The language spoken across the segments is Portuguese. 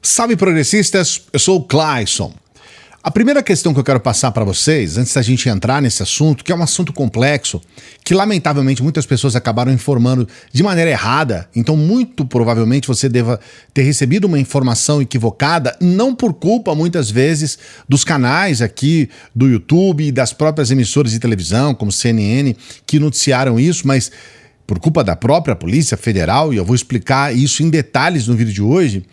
Salve progressistas, eu sou o Clayson. A primeira questão que eu quero passar para vocês, antes da gente entrar nesse assunto, que é um assunto complexo, que lamentavelmente muitas pessoas acabaram informando de maneira errada, então muito provavelmente você deva ter recebido uma informação equivocada, não por culpa muitas vezes dos canais aqui do YouTube e das próprias emissoras de televisão, como CNN, que noticiaram isso, mas por culpa da própria Polícia Federal, e eu vou explicar isso em detalhes no vídeo de hoje.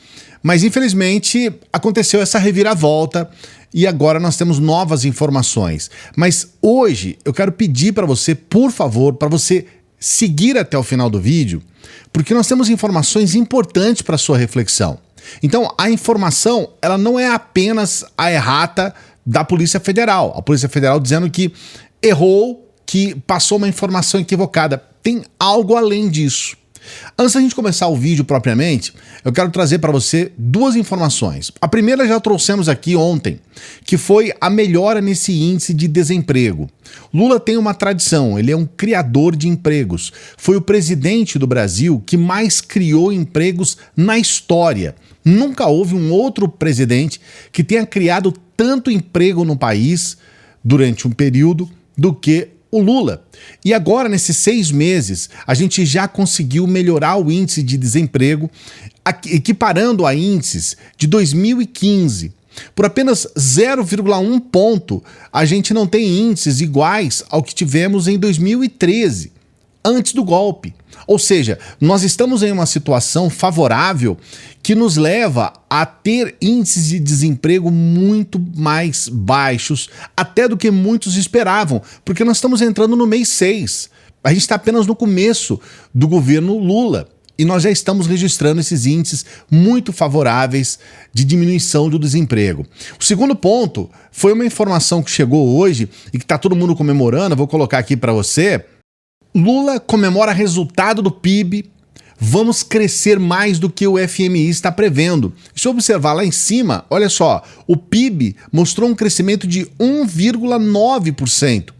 Mas infelizmente aconteceu essa reviravolta e agora nós temos novas informações. Mas hoje eu quero pedir para você, por favor, para você seguir até o final do vídeo, porque nós temos informações importantes para a sua reflexão. Então a informação, ela não é apenas a errata da Polícia Federal. A Polícia Federal dizendo que errou, que passou uma informação equivocada. Tem algo além disso. Antes da gente começar o vídeo propriamente, eu quero trazer para você duas informações. A primeira já trouxemos aqui ontem, que foi a melhora nesse índice de desemprego. Lula tem uma tradição, ele é um criador de empregos. Foi o presidente do Brasil que mais criou empregos na história. Nunca houve um outro presidente que tenha criado tanto emprego no país durante um período do que o Lula. E agora, nesses 6 meses, a gente já conseguiu melhorar o índice de desemprego, equiparando a índices de 2015. Por apenas 0,1 ponto, a gente não tem índices iguais ao que tivemos em 2013, antes do golpe. Ou seja, nós estamos em uma situação favorável que nos leva a ter índices de desemprego muito mais baixos, até do que muitos esperavam, porque nós estamos entrando no mês 6. A gente está apenas no começo do governo Lula e nós já estamos registrando esses índices muito favoráveis de diminuição do desemprego. O segundo ponto foi uma informação que chegou hoje e que está todo mundo comemorando, eu vou colocar aqui para você. Lula comemora resultado do PIB, vamos crescer mais do que o FMI está prevendo. Deixa eu observar lá em cima, olha só, o PIB mostrou um crescimento de 1,9%.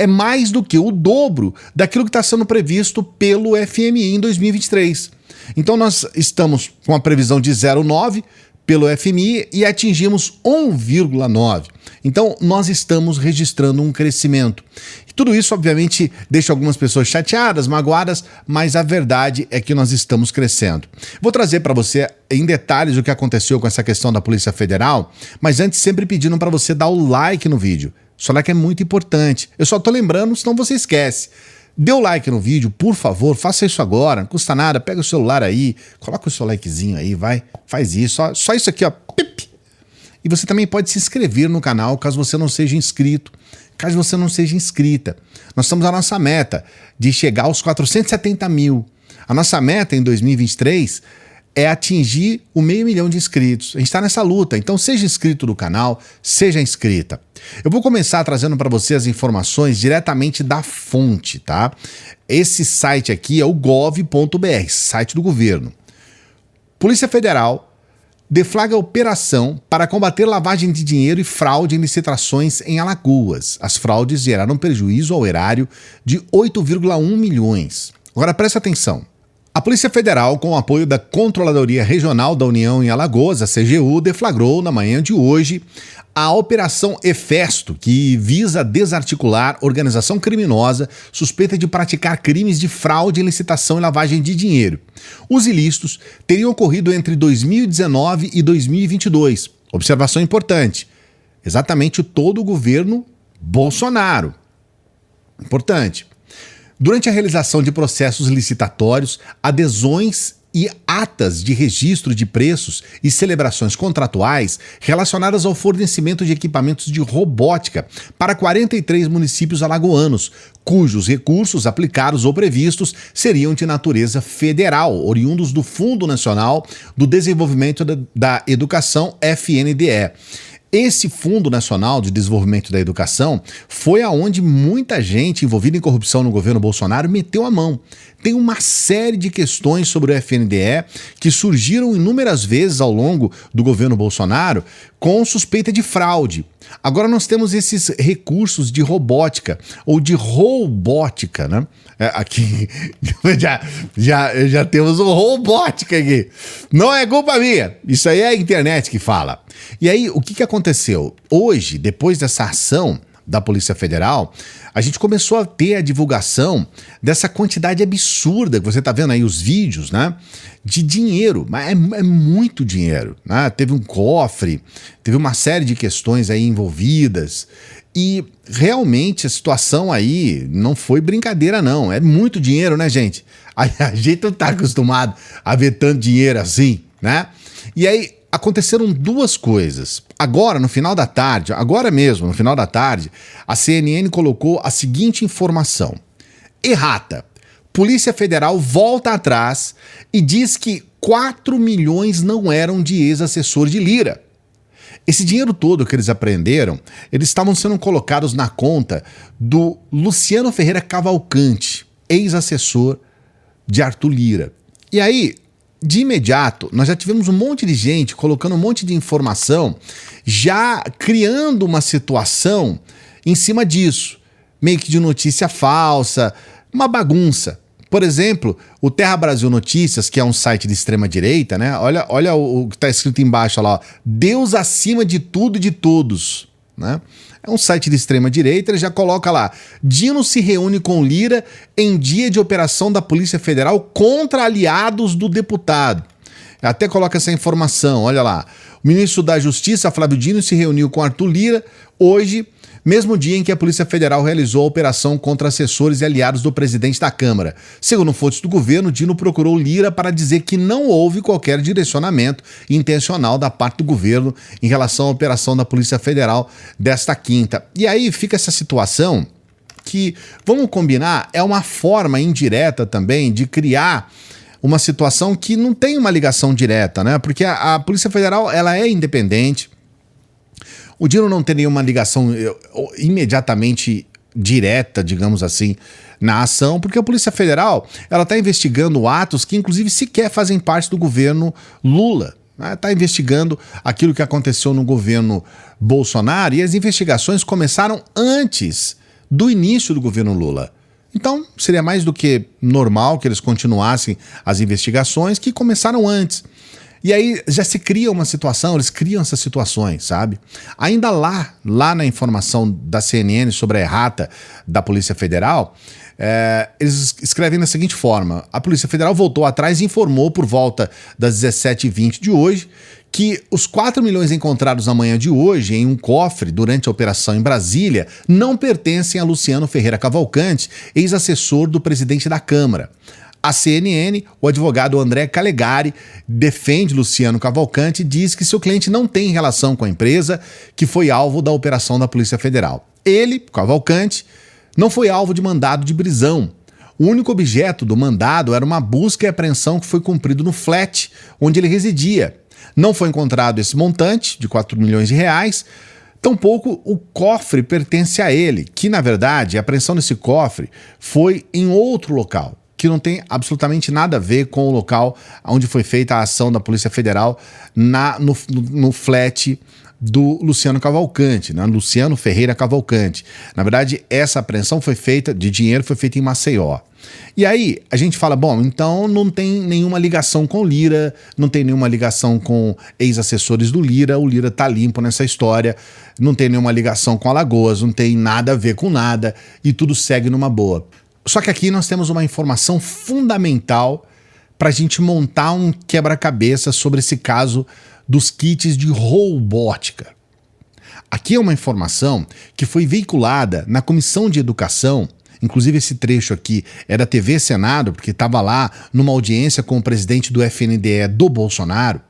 É mais do que o dobro daquilo que está sendo previsto pelo FMI em 2023. Então nós estamos com a previsão de 0,9% pelo FMI e atingimos 1,9%. Então nós estamos registrando um crescimento. E tudo isso obviamente deixa algumas pessoas chateadas, magoadas, mas a verdade é que nós estamos crescendo. Vou trazer para você em detalhes o que aconteceu com essa questão da Polícia Federal, mas antes sempre pedindo para você dar o like no vídeo. O seu like é muito importante. Eu só tô lembrando, senão você esquece. Dê o like no vídeo, por favor, faça isso agora, não custa nada, pega o celular aí, coloca o seu likezinho aí, vai, faz isso, só isso aqui, ó, pip. E você também pode se inscrever no canal, caso você não seja inscrito, caso você não seja inscrita. Nós estamos à nossa meta de chegar aos 470 mil. A nossa meta em 2023 é atingir o 500 mil de inscritos. A gente está nessa luta, então seja inscrito no canal, seja inscrita. Eu vou começar trazendo para você as informações diretamente da fonte, tá? Esse site aqui é o gov.br, site do governo. Polícia Federal deflagra operação para combater lavagem de dinheiro e fraude em licitações em Alagoas. As fraudes geraram prejuízo ao erário de 8,1 milhões. Agora presta atenção. A Polícia Federal, com o apoio da Controladoria Regional da União em Alagoas, a CGU, deflagrou na manhã de hoje a Operação Hefesto, que visa desarticular organização criminosa suspeita de praticar crimes de fraude em licitação e lavagem de dinheiro. Os ilícitos teriam ocorrido entre 2019 e 2022. Observação importante, exatamente todo o governo Bolsonaro. Importante. Durante a realização de processos licitatórios, adesões e atas de registro de preços e celebrações contratuais relacionadas ao fornecimento de equipamentos de robótica para 43 municípios alagoanos, cujos recursos aplicados ou previstos seriam de natureza federal, oriundos do Fundo Nacional do Desenvolvimento da Educação, FNDE. Esse Fundo Nacional de Desenvolvimento da Educação foi aonde muita gente envolvida em corrupção no governo Bolsonaro meteu a mão. tem uma série de questões sobre o FNDE que surgiram inúmeras vezes ao longo do governo Bolsonaro com suspeita de fraude. Agora nós temos esses recursos de robótica ou de robótica, né? Aqui já temos o robótica aqui. Não é culpa minha, isso aí é a internet que fala. E aí, o que aconteceu? Hoje, depois dessa ação da Polícia Federal, a gente começou a ter a divulgação dessa quantidade absurda que você está vendo aí, os vídeos, né? De dinheiro, mas é muito dinheiro, né? Teve um cofre, teve uma série de questões aí envolvidas e realmente a situação aí não foi brincadeira não, é muito dinheiro, né, gente? A gente não está acostumado a ver tanto dinheiro assim, né? E aí aconteceram duas coisas. Agora, no final da tarde, agora mesmo, no final da tarde, a CNN colocou a seguinte informação. Errata. Polícia Federal volta atrás e diz que 4 milhões não eram de ex-assessor de Lira. Esse dinheiro todo que eles apreenderam, eles estavam sendo colocados na conta do Luciano Ferreira Cavalcante, ex-assessor de Arthur Lira. E aí, de imediato, nós já tivemos um monte de gente colocando um monte de informação, já criando uma situação em cima disso, meio que de notícia falsa, uma bagunça. Por exemplo, o Terra Brasil Notícias, que é um site de extrema-direita, né? Olha o que está escrito embaixo lá, ó, Deus acima de tudo e de todos, né? É um site de extrema-direita, ele já coloca lá, Dino se reúne com Lira em dia de operação da Polícia Federal contra aliados do deputado. Até coloca essa informação, olha lá. O ministro da Justiça, Flávio Dino, se reuniu com Arthur Lira hoje, mesmo dia em que a Polícia Federal realizou a operação contra assessores e aliados do presidente da Câmara. Segundo fontes do governo, Dino procurou Lira para dizer que não houve qualquer direcionamento intencional da parte do governo em relação à operação da Polícia Federal desta quinta. E aí fica essa situação que, vamos combinar, é uma forma indireta também de criar uma situação que não tem uma ligação direta, né? Porque a Polícia Federal, ela é independente. O Dino não tem nenhuma ligação imediatamente direta, digamos assim, na ação, porque a Polícia Federal ela está investigando atos que, inclusive, sequer fazem parte do governo Lula. Está investigando aquilo que aconteceu no governo Bolsonaro e as investigações começaram antes do início do governo Lula. Então, seria mais do que normal que eles continuassem as investigações que começaram antes. E aí já se cria uma situação, eles criam essas situações, sabe? Ainda lá na informação da CNN sobre a errata da Polícia Federal, eles escrevem da seguinte forma: a Polícia Federal voltou atrás e informou por volta das 17h20 de hoje que os 4 milhões encontrados na manhã de hoje em um cofre durante a operação em Brasília não pertencem a Luciano Ferreira Cavalcante, ex-assessor do presidente da Câmara. A CNN, o advogado André Calegari, defende Luciano Cavalcante e diz que seu cliente não tem relação com a empresa que foi alvo da operação da Polícia Federal. Ele, Cavalcante, não foi alvo de mandado de prisão. O único objeto do mandado era uma busca e apreensão que foi cumprido no flat onde ele residia. Não foi encontrado esse montante de 4 milhões de reais, tampouco o cofre pertence a ele, que na verdade a apreensão desse cofre foi em outro local, que não tem absolutamente nada a ver com o local onde foi feita a ação da Polícia Federal no flat do Luciano Cavalcante, né? Luciano Ferreira Cavalcante. Na verdade, essa apreensão de dinheiro foi feita em Maceió. E aí, a gente fala, bom, então não tem nenhuma ligação com o Lira, não tem nenhuma ligação com ex-assessores do Lira, o Lira tá limpo nessa história, não tem nenhuma ligação com Alagoas, não tem nada a ver com nada e tudo segue numa boa. Só que aqui nós temos uma informação fundamental para a gente montar um quebra-cabeça sobre esse caso dos kits de robótica. Aqui é uma informação que foi veiculada na Comissão de Educação, inclusive esse trecho aqui é da TV Senado, porque estava lá numa audiência com o presidente do FNDE do Bolsonaro,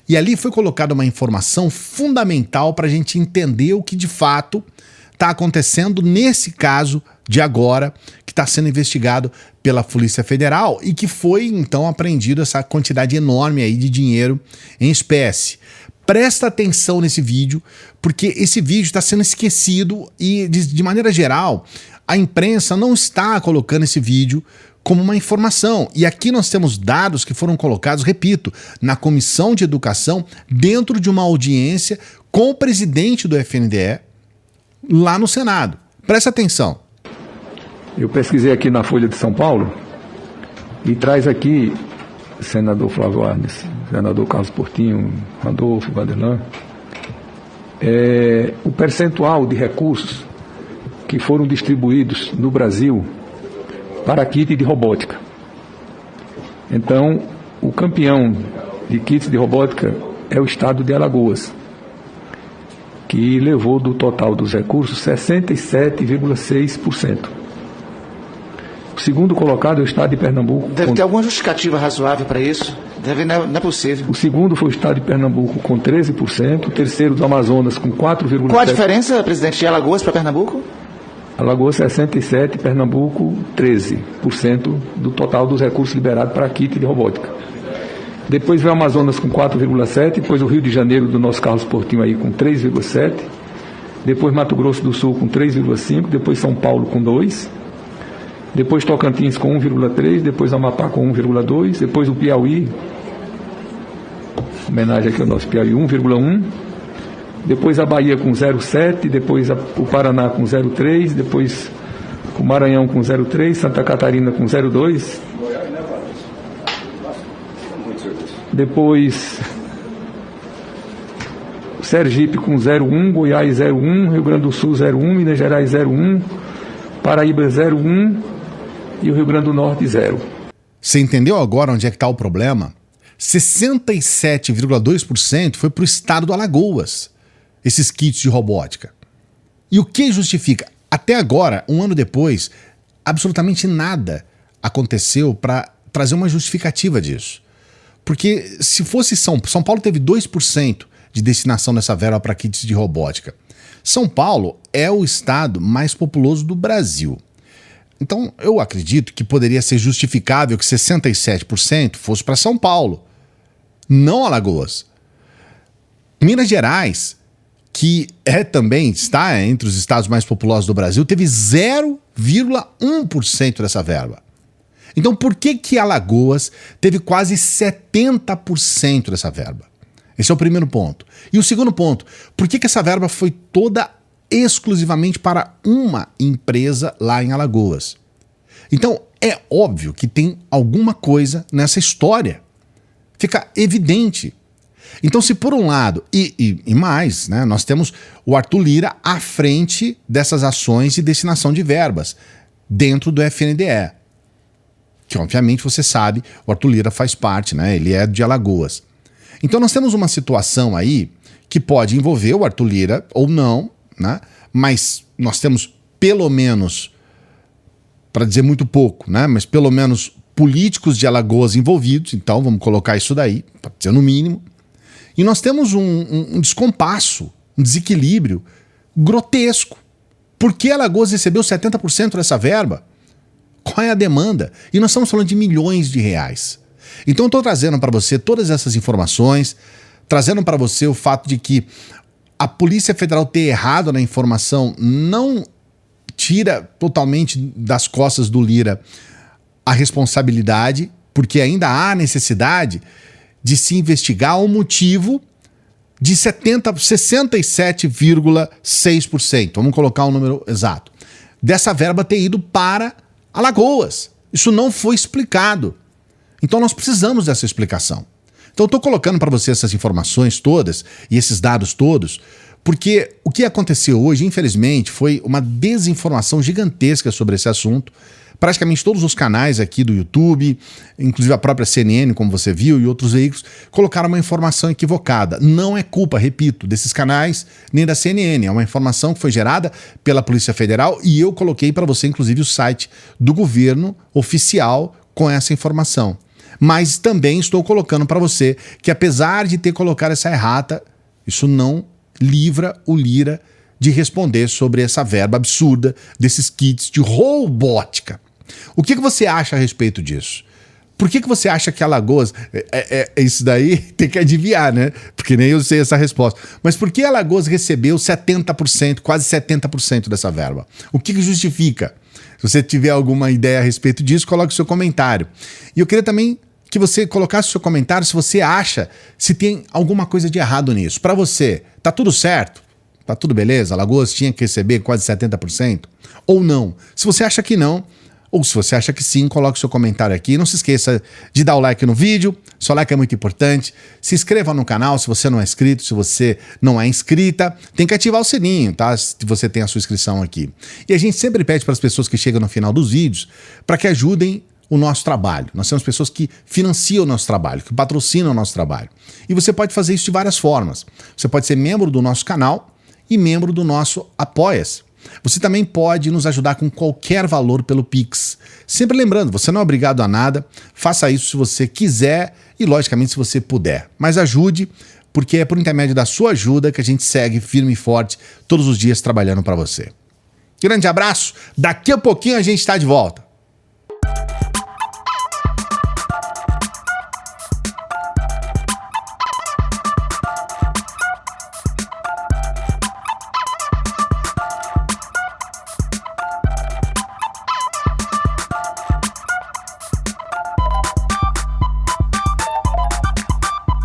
e ali foi colocada uma informação fundamental para a gente entender o que de fato está acontecendo nesse caso de agora, que está sendo investigado pela Polícia Federal e que foi, então, apreendido essa quantidade enorme aí de dinheiro em espécie. Presta atenção nesse vídeo, porque esse vídeo está sendo esquecido e, de maneira geral, a imprensa não está colocando esse vídeo como uma informação. E aqui nós temos dados que foram colocados, repito, na Comissão de Educação, dentro de uma audiência com o presidente do FNDE, lá no Senado. Presta atenção. Eu pesquisei aqui na Folha de São Paulo e traz aqui, senador Flávio Arnes, senador Carlos Portinho, Randolfo, Vanderlan, o percentual de recursos que foram distribuídos no Brasil para kit de robótica. Então, o campeão de kits de robótica é o estado de Alagoas, que levou do total dos recursos 67,6%. O segundo colocado é o estado de Pernambuco. Deve ter alguma justificativa razoável para isso? Não é possível. O segundo foi o estado de Pernambuco com 13%, o terceiro do Amazonas com 4,7%. Qual a diferença, presidente, de Alagoas para Pernambuco? Alagoas 67%, Pernambuco 13% do total dos recursos liberados para kit de robótica. Depois veio o Amazonas com 4,7%, depois o Rio de Janeiro do nosso Carlos Portinho aí com 3,7%, depois Mato Grosso do Sul com 3,5%, depois São Paulo com 2%, depois Tocantins com 1,3%, depois Amapá com 1,2%, depois o Piauí, homenagem aqui ao nosso Piauí, 1,1%, depois a Bahia com 0,7%, depois o Paraná com 0,3%, depois o Maranhão com 0,3%, Santa Catarina com 0,2%, depois Sergipe com 0,1%, Goiás 0,1%, Rio Grande do Sul 0,1%, Minas Gerais 0,1%, Paraíba 0,1% e o Rio Grande do Norte 0%. Você entendeu agora onde é que está o problema? 67,2% foi para o estado do Alagoas, esses kits de robótica. E o que justifica? Até agora, um ano depois, absolutamente nada aconteceu para trazer uma justificativa disso. Porque se fosse São Paulo teve 2% de destinação dessa verba para kits de robótica. São Paulo é o estado mais populoso do Brasil. Então, eu acredito que poderia ser justificável que 67% fosse para São Paulo, não Alagoas. Minas Gerais, que também está entre os estados mais populosos do Brasil, teve 0,1% dessa verba. Então, por que Alagoas teve quase 70% dessa verba? Esse é o primeiro ponto. E o segundo ponto, por que essa verba foi toda exclusivamente para uma empresa lá em Alagoas? Então, é óbvio que tem alguma coisa nessa história. Fica evidente. Então, se por um lado, e mais, né, nós temos o Arthur Lira à frente dessas ações de destinação de verbas dentro do FNDE, que obviamente você sabe, o Arthur Lira faz parte, né, ele é de Alagoas. Então nós temos uma situação aí que pode envolver o Arthur Lira ou não, né, mas nós temos pelo menos, para dizer muito pouco, né, mas pelo menos políticos de Alagoas envolvidos, então vamos colocar isso daí, para dizer no mínimo. E nós temos um descompasso, um desequilíbrio grotesco. Por que Alagoas recebeu 70% dessa verba? Qual é a demanda? E nós estamos falando de milhões de reais. Então eu estou trazendo para você todas essas informações, trazendo para você o fato de que a Polícia Federal ter errado na informação não tira totalmente das costas do Lira a responsabilidade, porque ainda há necessidade de se investigar o motivo de 67,6%, vamos colocar o número exato, dessa verba ter ido para Alagoas. Isso não foi explicado. Então nós precisamos dessa explicação. Então eu estou colocando para você essas informações todas e esses dados todos, porque o que aconteceu hoje, infelizmente, foi uma desinformação gigantesca sobre esse assunto. Praticamente todos os canais aqui do YouTube, inclusive a própria CNN, como você viu, e outros veículos, colocaram uma informação equivocada. Não é culpa, repito, desses canais nem da CNN. É uma informação que foi gerada pela Polícia Federal e eu coloquei para você, inclusive, o site do governo oficial com essa informação. Mas também estou colocando para você que, apesar de ter colocado essa errata, isso não livra o Lira de responder sobre essa verba absurda desses kits de robótica. O que você acha a respeito disso? Por que você acha que Alagoas... isso daí tem que adivinhar, né? Porque nem eu sei essa resposta. Mas por que Alagoas recebeu 70%, quase 70% dessa verba? O que justifica? Se você tiver alguma ideia a respeito disso, coloque o seu comentário. E eu queria também que você colocasse o seu comentário se você acha se tem alguma coisa de errado nisso. Para você, tá tudo certo? Tá tudo beleza? Alagoas tinha que receber quase 70%? Ou não? Se você acha que não, ou se você acha que sim, coloque o seu comentário aqui. Não se esqueça de dar o like no vídeo. Seu like é muito importante. Se inscreva no canal se você não é inscrito, se você não é inscrita. Tem que ativar o sininho, tá? Se você tem a sua inscrição aqui. E a gente sempre pede para as pessoas que chegam no final dos vídeos para que ajudem o nosso trabalho. Nós temos pessoas que financiam o nosso trabalho, que patrocinam o nosso trabalho. E você pode fazer isso de várias formas. Você pode ser membro do nosso canal e membro do nosso Apoia-se. Você também pode nos ajudar com qualquer valor pelo Pix. Sempre lembrando, você não é obrigado a nada, faça isso se você quiser e, logicamente, se você puder. Mas ajude, porque é por intermédio da sua ajuda que a gente segue firme e forte todos os dias trabalhando para você. Grande abraço, daqui a pouquinho a gente está de volta.